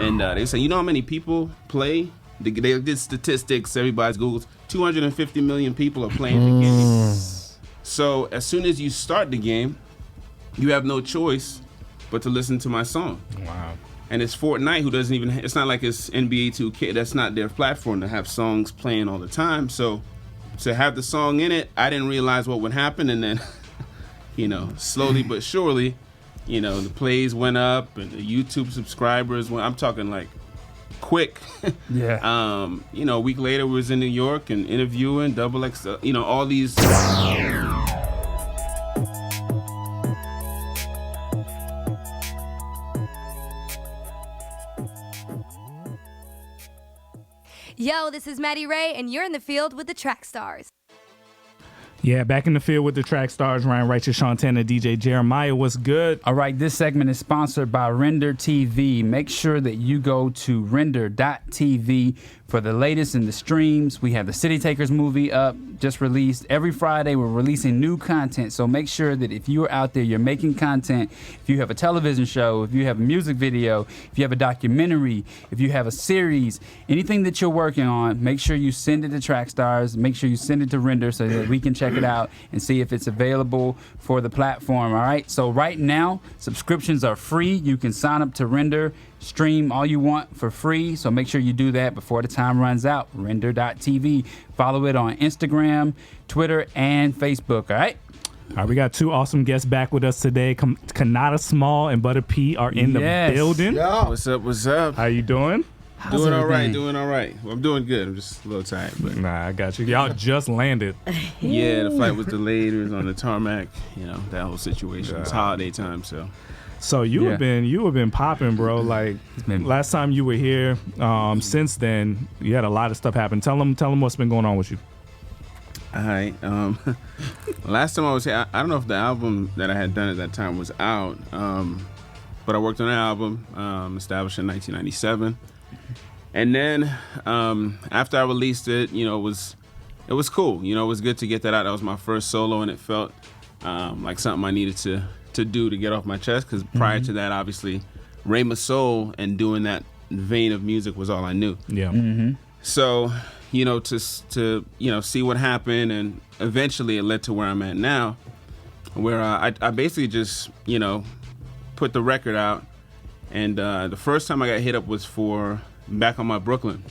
And they say, you know how many people play? They did statistics. Everybody's Googles. 250 million people are playing the game. So as soon as you start the game, you have no choice but to listen to my song. Wow. And it's Fortnite, who doesn't even, it's not like it's NBA 2K. That's not their platform to have songs playing all the time. So to have the song in it, I didn't realize what would happen. And then, slowly but surely, the plays went up and the YouTube subscribers went, I'm talking like quick. Yeah. A week later we was in New York and interviewing XXL, all these. Yo, this is Maddie Ray, and you're in the field with the Trackstarz. Yeah, back in the field with the Trackstarz, Ryan Righteous, Shantana, DJ Jeremiah. What's good? All right, this segment is sponsored by Render TV. Make sure that you go to render.tv for the latest in the streams. We have the City Takers movie up, just released. Every Friday, we're releasing new content. So make sure that if you're out there, you're making content, if you have a television show, if you have a music video, if you have a documentary, if you have a series, anything that you're working on, make sure you send it to Trackstarz. Make sure you send it to Render so that we can check it out and see if it's available for the platform. All right. So right now, subscriptions are free. You can sign up to Render, stream all you want for free. So make sure you do that before the time runs out. Render.tv. Follow it on Instagram, Twitter, and Facebook. All right. All right, we got two awesome guests back with us today. Konata Small and Butter P are in the building. Yo. What's up? How you doing? Doing all right. Well, I'm doing good. I'm just a little tired. But Nah, I got you. Y'all just landed. yeah, the flight was delayed. It was on the tarmac. That whole situation. It's holiday time, so. So you have been popping, bro. Like last time you were here. Since then, you had a lot of stuff happen. Tell them what's been going on with you. All right. Last time I was here, I don't know if the album that I had done at that time was out, but I worked on an album established in 1997. And then after I released it, it was cool. It was good to get that out. That was my first solo, and it felt like something I needed to do to get off my chest. Because prior to that, obviously, Ray My Soul and doing that vein of music was all I knew. Yeah. Mm-hmm. So to see what happened, and eventually it led to where I'm at now, where I basically just put the record out, and the first time I got hit up was for Back on My Brooklyn,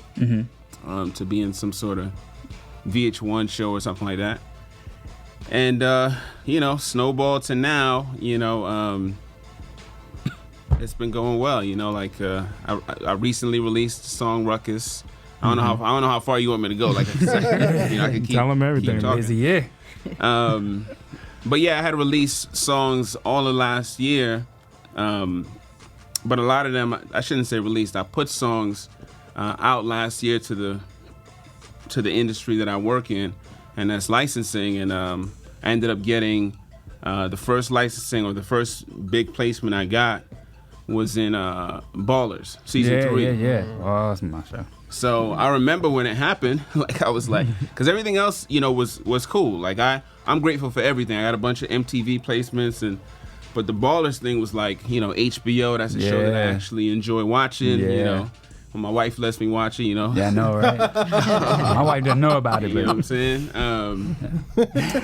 to be in some sort of VH1 show or something like that. And, snowball to now, it's been going well. I recently released the song Ruckus. I don't know how far you want me to go. Like I said, I can keep, tell them everything. keep talking. Busy, yeah. But yeah, I had released songs all of last year. But a lot of them, I shouldn't say released. I put songs out last year to the industry that I work in, and that's licensing. And I ended up getting the first licensing, or the first big placement I got was in Ballers season 3. Yeah. Oh, that's my show. So I remember when it happened, like I was like, because everything else, was cool. Like I'm grateful for everything. I got a bunch of MTV placements, but the Ballers thing was like, HBO. That's a show that I actually enjoy watching. Yeah. When my wife lets me watch it. Yeah, I know, right? My wife doesn't know about it, You know what I'm saying?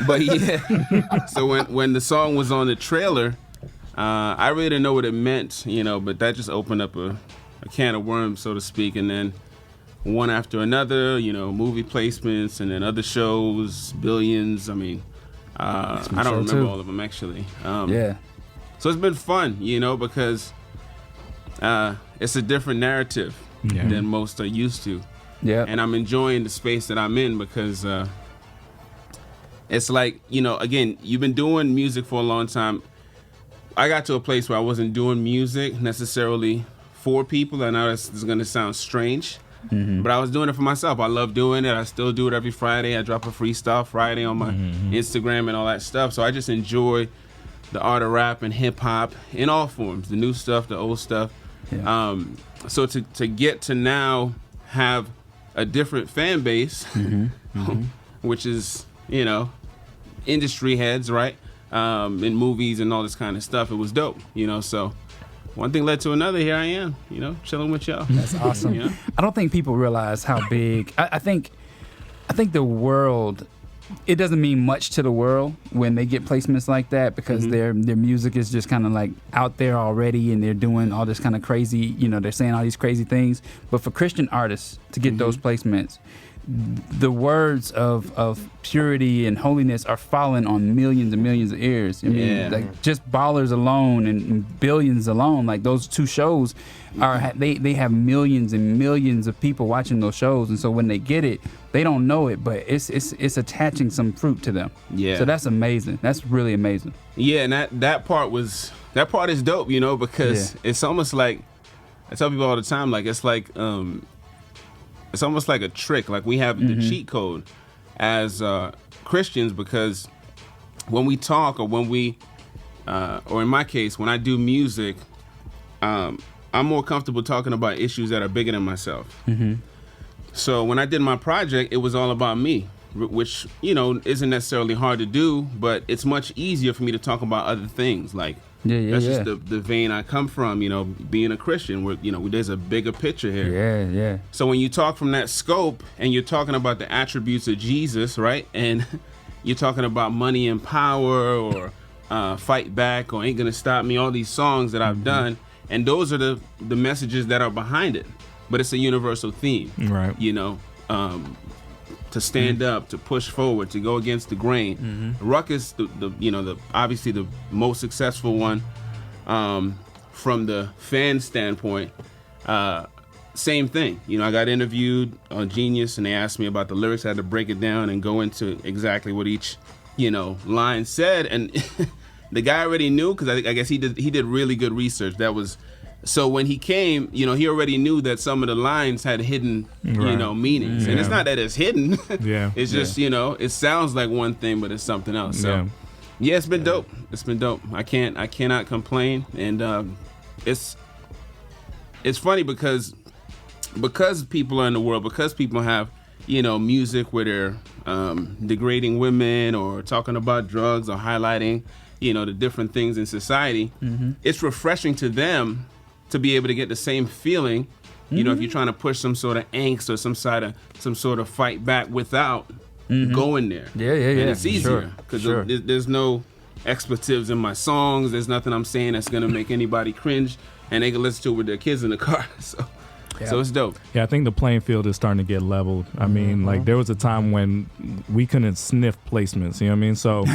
But yeah. So when the song was on the trailer, I really didn't know what it meant, but that just opened up a can of worms, so to speak. And then one after another, movie placements, and then other shows, billions. I mean, I don't remember all of them, actually. Yeah. So it's been fun, because it's a different narrative than most are used to. Yeah. And I'm enjoying the space that I'm in, because it's like, again, you've been doing music for a long time. I got to a place where I wasn't doing music necessarily for people. I know this is going to sound strange, but I was doing it for myself. I love doing it. I still do it every Friday. I drop a freestyle Friday on my Instagram and all that stuff. So I just enjoy the art of rap and hip hop in all forms, the new stuff, the old stuff. Yeah. So to get to now have a different fan base, which is, industry heads, right? In movies and all this kind of stuff, it was dope, So one thing led to another. Here I am, chilling with y'all. That's awesome. I don't think people realize how big. I think the world. It doesn't mean much to the world when they get placements like that because their music is just kind of like out there already, and they're doing all this kind of crazy. They're saying all these crazy things. But for Christian artists to get those placements, the words of purity and holiness are falling on millions and millions of ears. I mean, like just Ballers alone and Billions alone, like those 2 shows they have millions and millions of people watching those shows, and so when they get it, they don't know it, but it's attaching some fruit to them. Yeah. So that's amazing. That's really amazing. Yeah, and that part is dope, because it's almost like I tell people all the time, like it's like it's almost like a trick. Like we have the cheat code as Christians, because when we talk or when we, or in my case, when I do music, I'm more comfortable talking about issues that are bigger than myself. So when I did my project, it was all about me, which, isn't necessarily hard to do, but it's much easier for me to talk about other things. Like, that's just the vein I come from, being a Christian, where, there's a bigger picture here. Yeah. So when you talk from that scope and you're talking about the attributes of Jesus, right? And you're talking about money and power or fight back or ain't gonna stop me, all these songs that I've done. And those are the messages that are behind it. But it's a universal theme, right? To stand up, to push forward, to go against the grain. Ruckus, the obviously the most successful one from the fan standpoint. Same thing. I got interviewed on Genius, and they asked me about the lyrics. I had to break it down and go into exactly what each line said, and the guy already knew, because I guess he did really good research. So when he came, he already knew that some of the lines had hidden, meanings. And it's not that it's hidden. It's just, it sounds like one thing, but it's something else. So it's been dope. It's been dope. I cannot complain. And it's funny because people are in the world, because people have, music where they're degrading women or talking about drugs or highlighting, the different things in society. It's refreshing to them to be able to get the same feeling, if you're trying to push some sort of angst or some sort of fight back without going there. Yeah. And it's easier because there's no expletives in my songs. There's nothing I'm saying that's gonna make anybody cringe, and they can listen to it with their kids in the car. So it's dope. Yeah, I think the playing field is starting to get leveled. I mean, like there was a time when we couldn't sniff placements. You know what I mean? So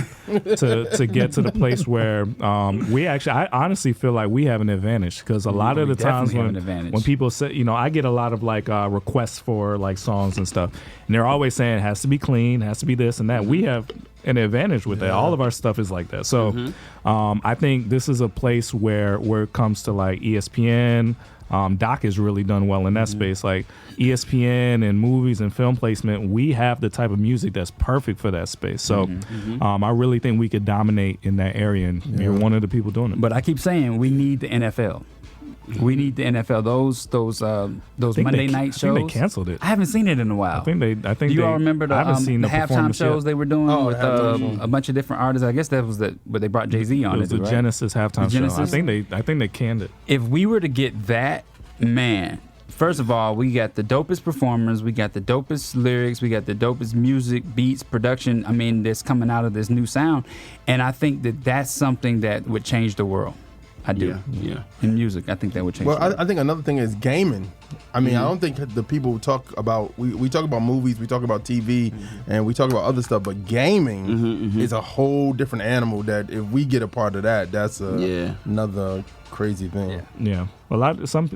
to get to the place where I honestly feel like we have an advantage, because a lot of the times when people say, I get a lot of like requests for like songs and stuff, and they're always saying it has to be clean, it has to be this and that. We have an advantage with that. All of our stuff is like that. So I think this is a place where it comes to like ESPN. Doc has really done well in that space. Like ESPN and movies and film placement, we have the type of music that's perfect for that space. So I really think we could dominate in that area, and you're one of the people doing it. But I keep saying we need the NFL. We need the NFL. Those Monday night shows. I think they canceled it. I haven't seen it in a while. Do you all remember the halftime shows they were doing with a bunch of different artists? I guess that was where they brought Jay-Z on. It was the Genesis halftime show. I think they canned it. If we were to get that, man, first of all, we got the dopest performers, we got the dopest lyrics, we got the dopest music, beats, production. I mean, that's coming out of this new sound, and I think that's something that would change the world. I do. Yeah. In music, I think that would change. Well, I think another thing is gaming. I mean, I don't think the people talk about, we talk about movies, we talk about TV, and we talk about other stuff, but gaming is a whole different animal that if we get a part of that, that's another crazy thing. Yeah. Well, some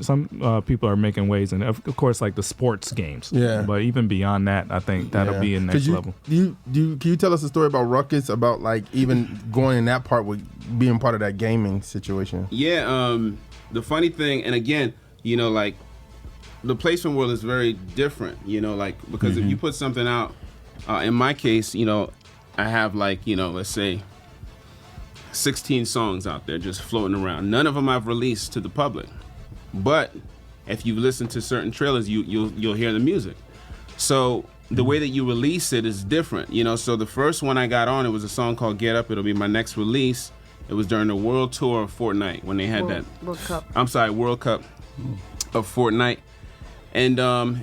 people are making waves, and of course, like the sports games. Yeah. But even beyond that, I think that'll be in next level. Can you tell us a story about Ruckus, about like even going in that part with being part of that gaming situation? Yeah. The funny thing, and again, like the placement world is very different. Like because if you put something out, in my case, I have like let's say 16 songs out there just floating around. None of them I've released to the public, but if you listen to certain trailers, you'll hear the music. So the way that you release it is different, So the first one I got on, it was a song called "Get Up." It'll be my next release, It was during the World Tour of Fortnite when they had World Cup. World Cup of Fortnite. And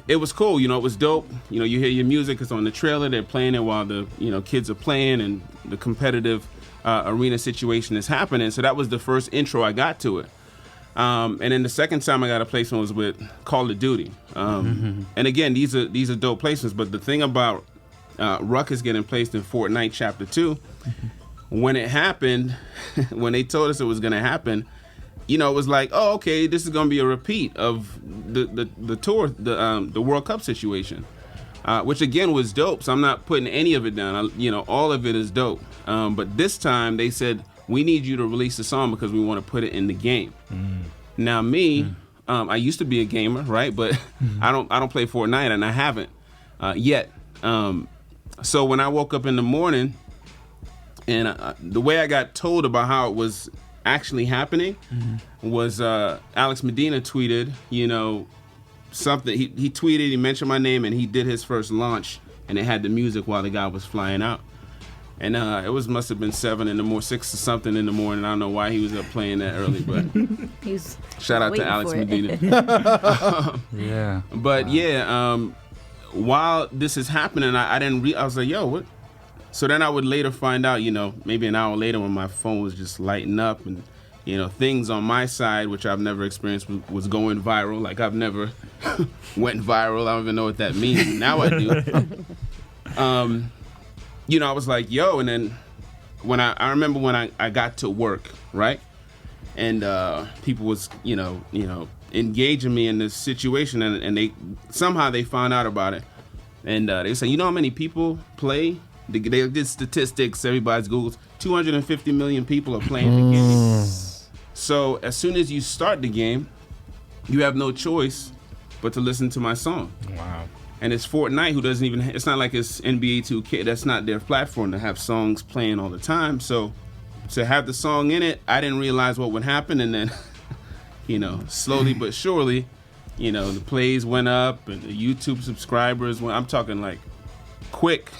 it was cool, you know, it was dope. You know, you hear your music, it's on the trailer, they're playing it while the, you know, kids are playing and the competitive arena situation is happening. So that was the first intro I got to it. And then the second time I got a placement was with Call of Duty. And again, these are dope placements, but the thing about Ruckus getting placed in Fortnite Chapter 2, when it happened, when they told us it was going to happen, you know, it was like, oh, okay, this is going to be a repeat of the tour, the World Cup situation, which again was dope. So I'm not putting any of it down. You know, all of it is dope. But this time they said, we need you to release a song because we want to put it in the game. Now me, I used to be a gamer, right? But I don't play Fortnite, and I haven't yet. So when I woke up in the morning, and the way I got told about how it was actually happening was Alex Medina tweeted, you know, something. He tweeted, he mentioned my name, and he did his first launch, and it had the music while the guy was flying out. And it must have been 6 or something in the morning. I don't know why he was up playing that early, but shout out to Alex Medina. Yeah. But while this is happening, I didn't. I was like, yo, what? So then I would later find out, you know, maybe an hour later when my phone was just lighting up and, you know, things on my side, which I've never experienced, was going viral. Like I've never went viral. I don't even know what that means. Now I do. You know, I was like, yo, and then when I remember when I got to work, right? And people was, you know, engaging me in this situation, and they somehow found out about it. And they said, you know how many people play? They did statistics, everybody's Googles. 250 million people are playing the game. So as soon as you start the game, you have no choice but to listen to my song. Wow. And it's Fortnite, who doesn't even, it's not like it's NBA 2K, that's not their platform to have songs playing all the time. So to have the song in it, I didn't realize what would happen. And then, you know, slowly but surely, you know, the plays went up and the YouTube subscribers went, I'm talking like quick.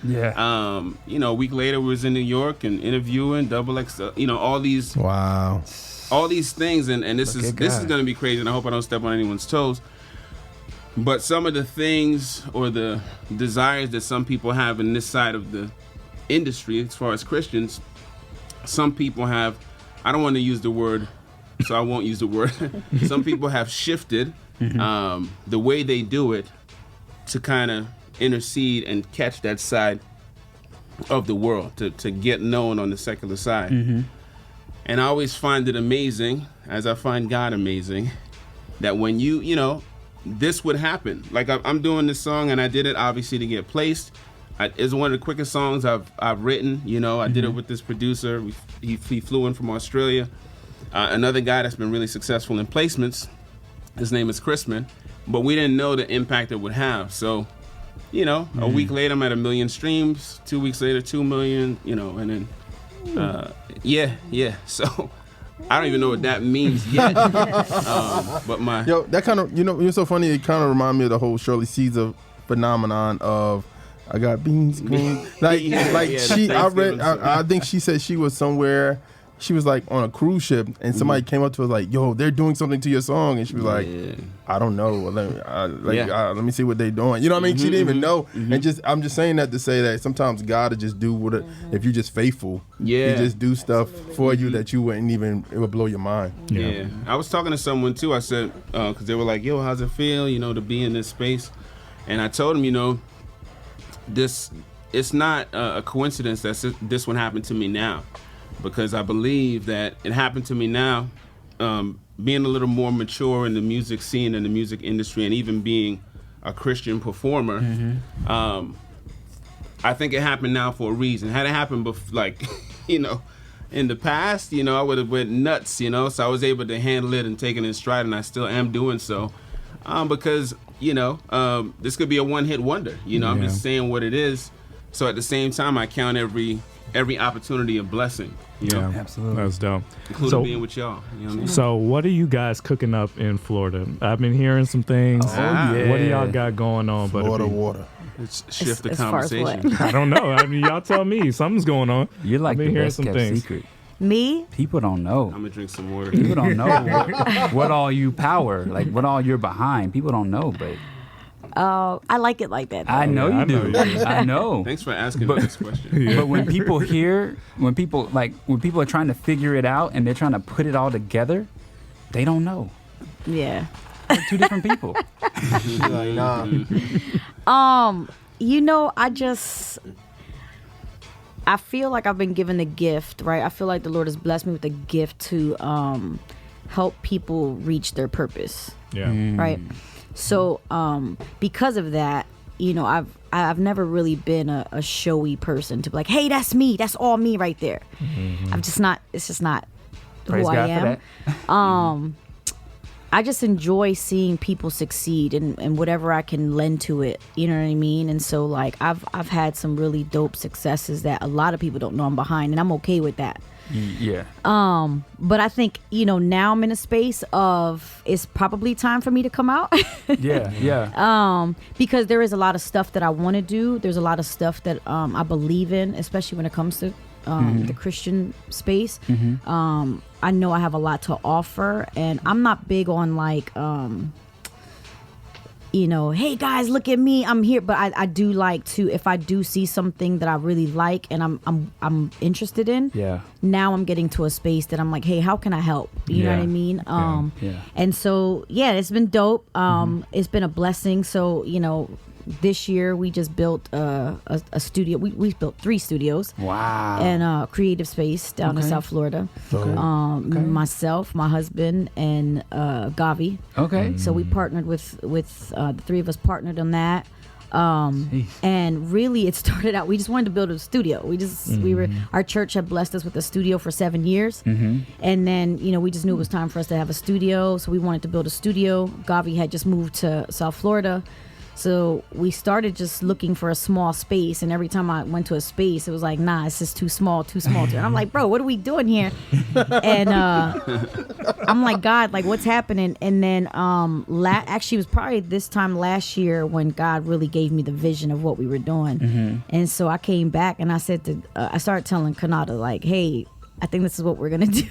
Yeah. You know, a week later we was in New York and interviewing X, you know, all these things, and this is going to be crazy, and I hope I don't step on anyone's toes. But some of the things or the desires that some people have in this side of the industry, as far as Christians, some people have, I don't want to use the word, so I won't use the word. Some people have shifted the way they do it to kind of intercede and catch that side of the world, to get known on the secular side. And I always find it amazing, as I find God amazing, that when you know, this would happen. Like I'm doing this song, and I did it obviously to get placed. It's one of the quickest songs I've written. You know, I did it with this producer. He flew in from Australia. Another guy that's been really successful in placements. His name is Chrisman, but we didn't know the impact it would have. So, you know, a week later I'm at 1 million streams. 2 weeks later, 2 million. You know, and then So. I don't even know what that means yet. But that kind of, you know, you're so funny. It kind of reminds me of the whole Shirley Caesar phenomenon of I got beans, green. I think she said she was somewhere. She was like on a cruise ship, and somebody came up to her like, "Yo, they're doing something to your song," and she was like, "I don't know. Let me see what they're doing." You know what I mean? She didn't even know. And I'm just saying that to say that sometimes God will just do what if you're just faithful. He just do stuff for you that you wouldn't even. It would blow your mind. Yeah. I was talking to someone too. I said because they were like, "Yo, how's it feel? You know, to be in this space?" And I told them, you know, it's not a coincidence that this one happened to me now. Because I believe that it happened to me now, being a little more mature in the music scene and the music industry, and even being a Christian performer. I think it happened now for a reason. Had it happened you know, in the past, you know, I would have went nuts, you know. So I was able to handle it and take it in stride, and I still am doing so, because you know, this could be a one-hit wonder. You know, I'm just saying what it is. So at the same time, I count every opportunity a blessing. You know? Absolutely. That's dope. Including being with y'all. You know what I mean? So what are you guys cooking up in Florida? I've been hearing some things. What do y'all got going on? Florida water. Let's shift the as far as conversation. I don't know. I mean, y'all tell me. Something's going on. You're like I've been the hearing best some kept things. secret. Me? People don't know. I'm gonna drink some water. People don't know what all you power, like what all you're behind. People don't know, but I like it like that. Though. I know Yeah, you I know do. you do. I know. Thanks for asking this question. But when people when people are trying to figure it out and they're trying to put it all together, they don't know. Yeah. They're two different people. Like, nah. I feel like I've been given the gift, right? I feel like the Lord has blessed me with the gift to help people reach their purpose, Yeah. right? So because of that, I've never really been a showy person to be like, hey, that's me, that's all me right there. I'm just not. It's just not Praise who God I am. for that. I just enjoy seeing people succeed and whatever I can lend to it. You know what I mean? And so like I've had some really dope successes that a lot of people don't know I'm behind, and I'm okay with that. Yeah. But I think, now I'm in a space of it's probably time for me to come out. Yeah. Because there is a lot of stuff that I want to do. There's a lot of stuff that I believe in, especially when it comes to the Christian space. I know I have a lot to offer, and I'm not big on like, hey guys, look at me, I'm here. But I do like to, if I do see something that I really like and I'm interested in. Yeah. Now I'm getting to a space that I'm like, hey, how can I help? You know what I mean? Yeah. And so it's been dope. It's been a blessing. So this year we just built a studio. We built 3 studios. Wow. And a creative space down in South Florida. Myself, my husband, and Gavi. Okay. So we partnered with the 3 of us partnered on that. And really it started out, we just wanted to build a studio. Our church had blessed us with a studio for 7 years. And then, we just knew it was time for us to have a studio. So we wanted to build a studio. Gavi had just moved to South Florida. So we started just looking for a small space, and every time I went to a space, it was like, nah, it's just too small. And I'm like, bro, what are we doing here? And I'm like, God, like, what's happening? And then actually, it was probably this time last year when God really gave me the vision of what we were doing. And so I came back and I said I started telling Konata, like, hey, I think this is what we're going to do.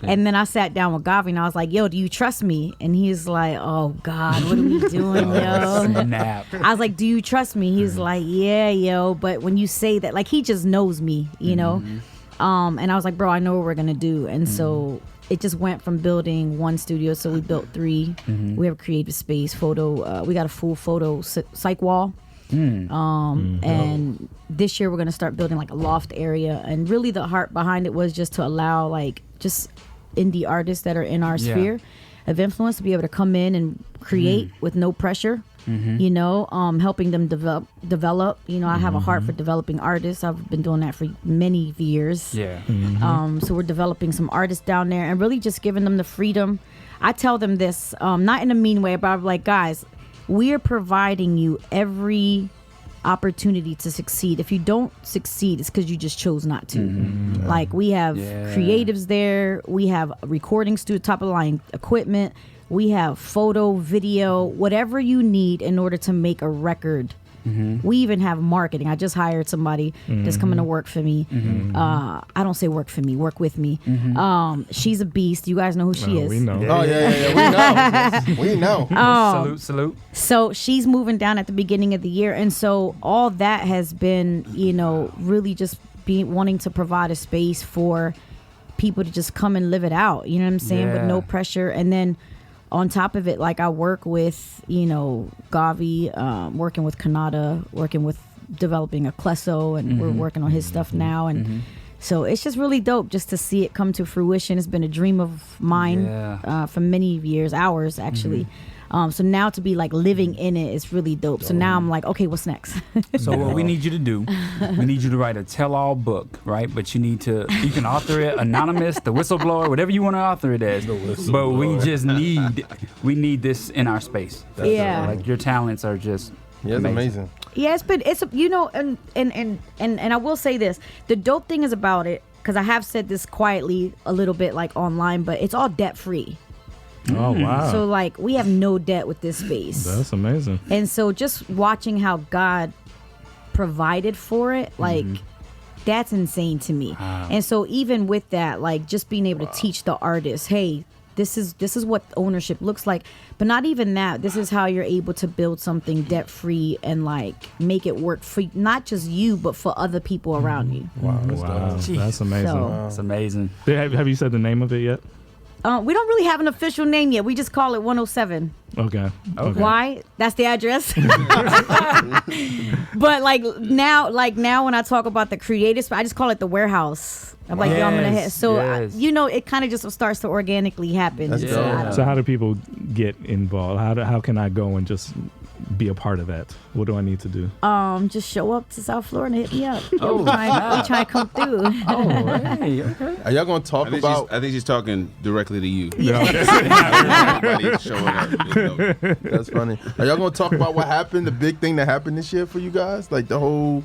And then I sat down with Gavi and I was like, yo, do you trust me? And he's like, oh God, what are we doing, yo? Snap. I was like, do you trust me? He's like, yeah, yo. But when you say that, like, he just knows me, and I was like, bro, I know what we're going to do. And so it just went from building 1 studio. So we built 3. We have a creative space, photo. We got a full photo psych wall. And this year we're going to start building like a loft area, and really the heart behind it was just to allow like just indie artists that are in our sphere of influence to be able to come in and create with no pressure. Helping them develop. I have a heart for developing artists. I've been doing that for many years. So we're developing some artists down there and really just giving them the freedom. I tell them this, not in a mean way, but I'm like, guys, we are providing you every opportunity to succeed. If you don't succeed, it's because you just chose not to. Like, we have creatives there. We have a recording studio, top of the line equipment. We have photo, video, whatever you need in order to make a record. We even have marketing. I just hired somebody that's coming to work for me. I don't say work for me, work with me. She's a beast. You guys know who she is. We know. Oh yeah. We know. Salute. So she's moving down at the beginning of the year, and so all that has been, really just wanting to provide a space for people to just come and live it out. You know what I'm saying? With no pressure. And then on top of it, like, I work with, Gavi, working with Konata, working with developing a Klesso, and we're working on his stuff now. And so it's just really dope just to see it come to fruition. It's been a dream of mine for many years, hours actually. So now to be like living in it is really dope. So now I'm like, okay, what's next? So what we need you to do, we need you to write a tell-all book, right? But you can author it anonymous, the whistleblower, whatever you want to author it as. But we need this in our space. Like, your talents are just amazing. Yeah, and I will say this, the dope thing is about it, because I have said this quietly a little bit like online, but it's all debt free. Oh, wow. So like, we have no debt with this space. That's amazing. And so just watching how God provided for it, like, that's insane to me. And so even with that, like just being able to teach the artists, hey, this is what ownership looks like. But not even that. This is how you're able to build something debt free and like make it work for not just you, but for other people around you. Wow, That's amazing. So- It's amazing. Have you said the name of it yet? We don't really have an official name yet. We just call it 107. Okay. Why? That's the address. But like now when I talk about the creative space, I just call it the warehouse. I'm like, yo, I'm gonna hit. So Yes. it kind of just starts to organically happen. That's So dope. I don't So how do people get involved? How can I go and just be a part of that? What do I need to do? just show up to South Florida and hit me up. Oh, we try to come through. Oh, hey, okay. Are y'all gonna talk about? I think she's talking directly to you. Yeah. Everybody showing up. That's funny. Are y'all gonna talk about what happened? The big thing that happened this year for you guys, like the whole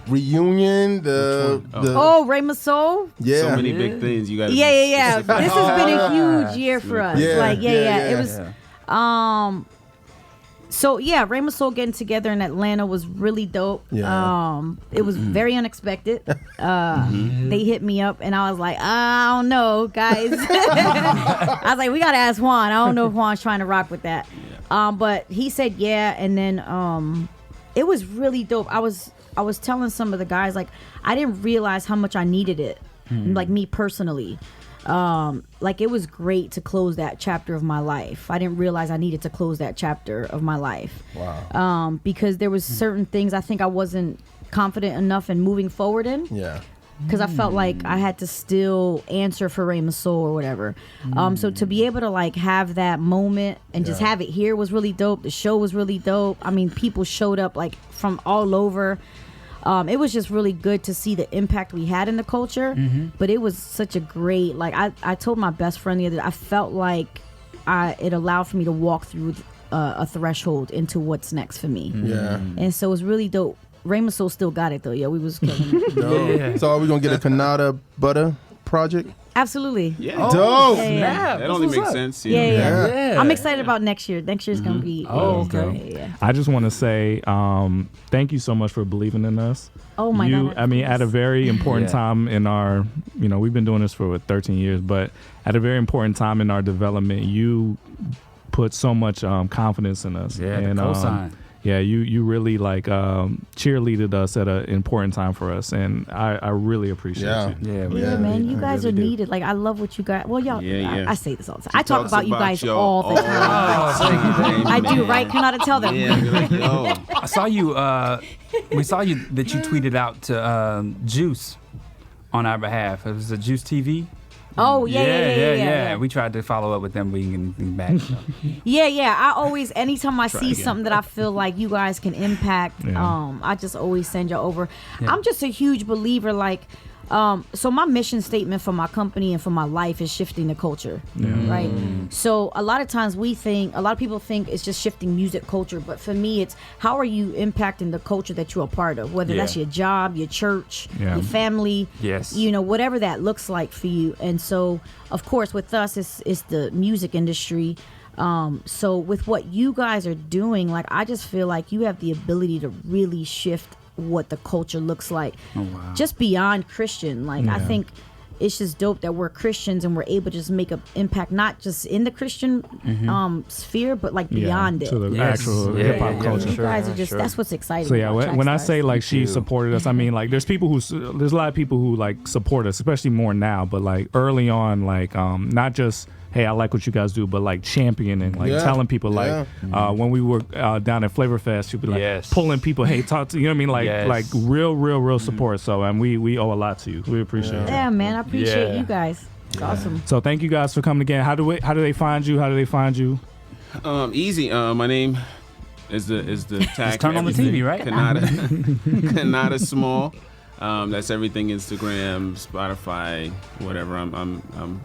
reunion. Oh, Ray Masol. Yeah. So many big things you got. Yeah. This has been a huge year for us. Yeah, Like, yeah. It was. So yeah, Ray Masol getting together in Atlanta was really dope. Yeah. It was very unexpected. They hit me up and I was like, I don't know, guys. I was like, we gotta ask Juan. I don't know if Juan's trying to rock with that. But he said yeah, and then it was really dope. I was telling some of the guys, like, I didn't realize how much I needed it, like me personally. Like it was great to close that chapter of my life. I didn't realize I needed to close that chapter of my life. Wow. Because there was certain things I think I wasn't confident enough in moving forward in. Yeah. Because I felt like I had to still answer for Ray Masol or whatever. So to be able to like have that moment and just have it here was really dope. The show was really dope. I mean, people showed up like from all over. It was just really good to see the impact we had in the culture. But it was such a great, like I told my best friend the other day, I felt like it allowed for me to walk through a threshold into what's next for me. Yeah. And so it was really dope. Ray Masol still got it though. Yeah, we was killing it. Dope. So are we gonna get a Konata Butta project? Absolutely. Yeah. Dope. Yeah. That only makes sense. Yeah, yeah. Yeah. I'm excited about next year. Next year's gonna be. Oh, okay. Yeah. I just want to say thank you so much for believing in us. Oh my God. I mean, at a very important Yeah. time in our, we've been doing this for 13 years, but at a very important time in our development, you put so much confidence in us. Yeah, and the cosign. yeah, you really like cheerleaded us at an important time for us, and I really appreciate Yeah. you. Yeah, Yeah, man, you guys really are do. needed. Like, I love what you guys. Well, y'all, Yeah. I say this all the time. I talk talks about you about guys y'all all the time. I do, right? Cannot tell them. Yeah, be like, yo. I saw you. We saw you that you tweeted out to Juice on our behalf. It was a Juice TV. Oh yeah. We tried to follow up with them. We didn't get anything back. So. Yeah. I always, anytime I see something that I feel like you guys can impact, Yeah. I just always send you over. Yeah. I'm just a huge believer, like, so my mission statement for my company and for my life is shifting the culture, right? So a lot of times a lot of people think it's just shifting music culture, but for me, it's how are you impacting the culture that you're a part of, whether that's your job, your church, Yeah. your family, Yes. whatever that looks like for you. And so, of course, with us, it's the music industry. So with what you guys are doing, like, I just feel like you have the ability to really shift what the culture looks like, just beyond Christian. Like, I think it's just dope that we're Christians and we're able to just make an impact, not just in the Christian sphere, but like beyond it. to the Yes. actual Yeah, hip hop yeah, culture. You guys are just, sure. that's what's exciting. So yeah, about when I Trackstarz. say like she too. supported us, I mean like there's a lot of people who like support us, especially more now, but like early on, like not just hey I like what you guys do, but like championing, like telling people like when we were down at Flavor Fest, she'd be like pulling people, hey talk to you know what I mean, like like real support. So and we owe a lot to you. We appreciate it. Yeah, man, I appreciate Yeah. you guys. It's awesome. So thank you guys for coming again. How do they find you? How do they find you? Easy. My name is the tag. Just turn on the everything. TV, right? Kanata Small. That's everything. Instagram, Spotify, whatever. I'm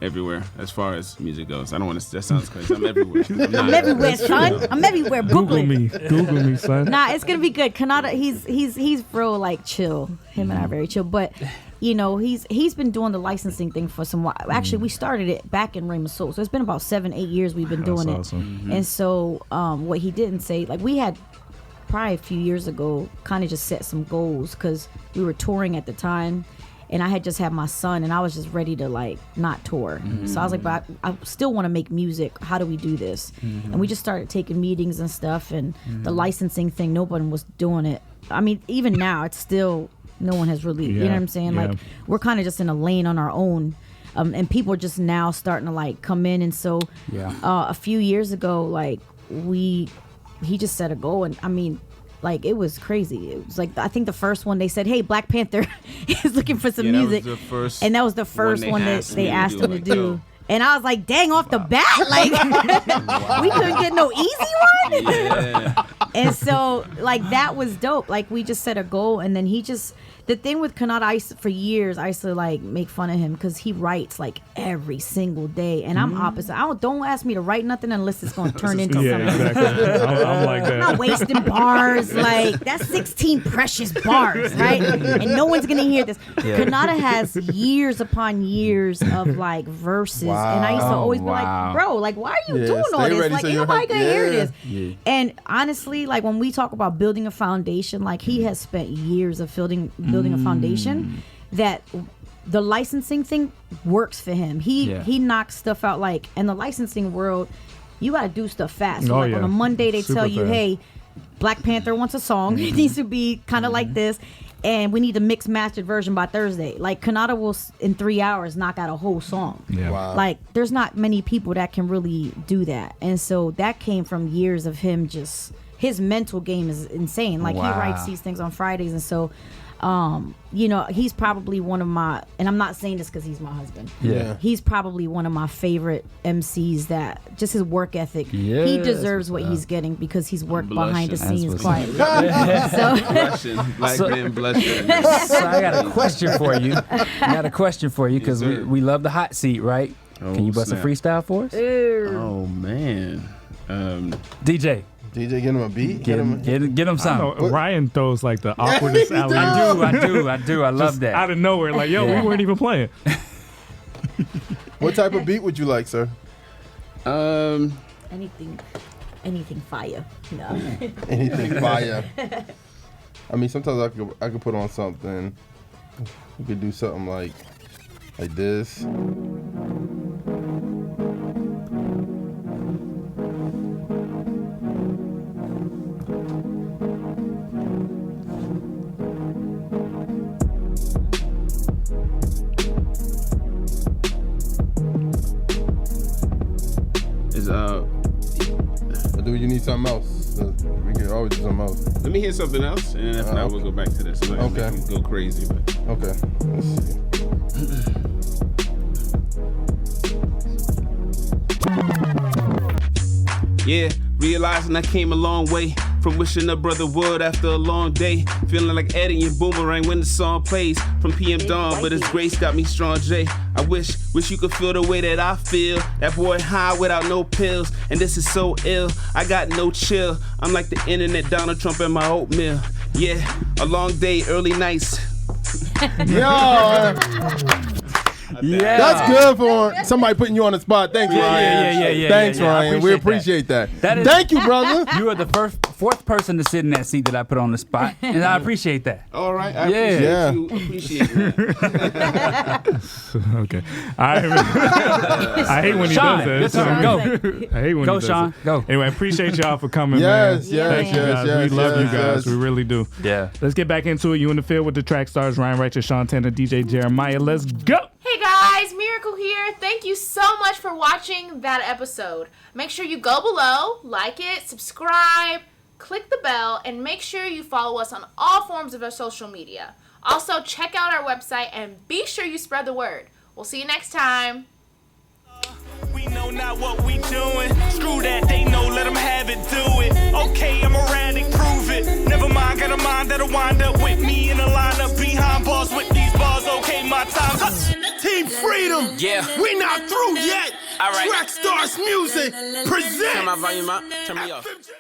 everywhere as far as music goes. I don't want to. That sounds crazy. I'm everywhere. I'm everywhere, son. I'm everywhere. Google Brooklyn. me, son. Nah, it's gonna be good. Kanata, he's real like chill. Him and I are very chill, but he's been doing the licensing thing for some while. Actually, we started it back in Ray Masol, so it's been about 7-8 years we've been doing That's it. awesome. And so, what he didn't say, like we had probably a few years ago, kind of just set some goals because we were touring at the time. And I had just had my son, and I was just ready to like not tour. So I was like, but I still want to make music. How do we do this? And we just started taking meetings and stuff. And the licensing thing, no one was doing it. I mean, even now, it's still no one has really. You know what I'm saying? Like we're kind of just in a lane on our own, and people are just now starting to like come in. And so, a few years ago, like he just set a goal, and I mean. Like, it was crazy. It was like, I think the first one they said, hey, Black Panther is looking for some music. That was the first and that was the first one that they asked him to do. And I was like, dang, off the bat, like, we couldn't get no easy one? Yeah. And so, like, that was dope. Like, we just set a goal, and then he just... The thing with Konata, for years, I used to like make fun of him because he writes like every single day, and I'm opposite. Don't ask me to write nothing unless it's going to turn into something. Exactly. I'm like that. I'm not wasting bars. Like that's 16 precious bars, right? And no one's gonna hear this. Konata has years upon years of like verses, and I used to always be like, bro, like why are you doing all this? Like ain't nobody gonna hear this. Yeah. And honestly, like when we talk about building a foundation, like he has spent years of building a foundation that the licensing thing works for him. He knocks stuff out like in the licensing world, you gotta do stuff fast. So on a Monday they tell you, hey, Black Panther wants a song. It needs to be kind of like this, and we need a mixed mastered version by Thursday. Like Konata will in 3 hours knock out a whole song. Like there's not many people that can really do that, and so that came from years of him just his mental game is insane. Like he writes these things on Fridays, and so you know, he's probably one of my, and I'm not saying this because he's my husband. He's probably one of my favorite MCs that just his work ethic. He deserves what he's getting because he's worked behind the scenes quietly. Black man blushing. So I got a question for you. Because we love the hot seat, right? Can you bust a freestyle for us? Oh man, DJ, get him a beat. Get him something. Ryan throws like the awkwardest alley. I do. I love that. Out of nowhere, like we weren't even playing. What type of beat would you like, sir? Anything fire. No. Anything fire. I mean, sometimes I could put on something. We could do something like this. Or do you need something else? We can always do something else. Let me hear something else, and if not, we'll go back to this. Okay. Go crazy, but okay. Let's see. Yeah, realizing I came a long way from wishing a brother would after a long day. Feeling like Eddie and Boomerang when the song plays from PM Dawn, but his grace got me strong, Jay. I wish you could feel the way that I feel. That boy high without no pills, and this is so ill. I got no chill. I'm like the internet Donald Trump in my oatmeal. Yeah, a long day, early nights. Yo. Yeah, that's good for somebody putting you on the spot. Thanks, Ryan. Yeah. Thanks, Ryan. We appreciate that. Thank you, brother. You are the fourth person to sit in that seat that I put on the spot, and I appreciate that. All right, I appreciate that. Okay. I hate when he Sean, does that. Go. I hate when Go, he does Sean. it. Go. Anyway, I appreciate y'all for coming, Yes. Thank you guys. We love you guys. yes. We really do. Yeah. Let's get back into it. You in the field with the track stars, Ryan Righteous, Sean Tanner, DJ Jeremiah. Let's go. Hey guys, Miracle here. Thank you so much for watching that episode. Make sure you go below, like it, subscribe, click the bell, and make sure you follow us on all forms of our social media. Also, check out our website and be sure you spread the word. We'll see you next time. We know not what we doing. Screw that, they know, let them have it, do it. Okay, I'm erratic, prove it. Never mind, got a mind that'll wind up with me in the lineup behind bars with these bars. Okay, my time's up. Team Freedom. Yeah. We not through yet. All right. Trackstarz Music presents. Turn my volume up. Turn me off.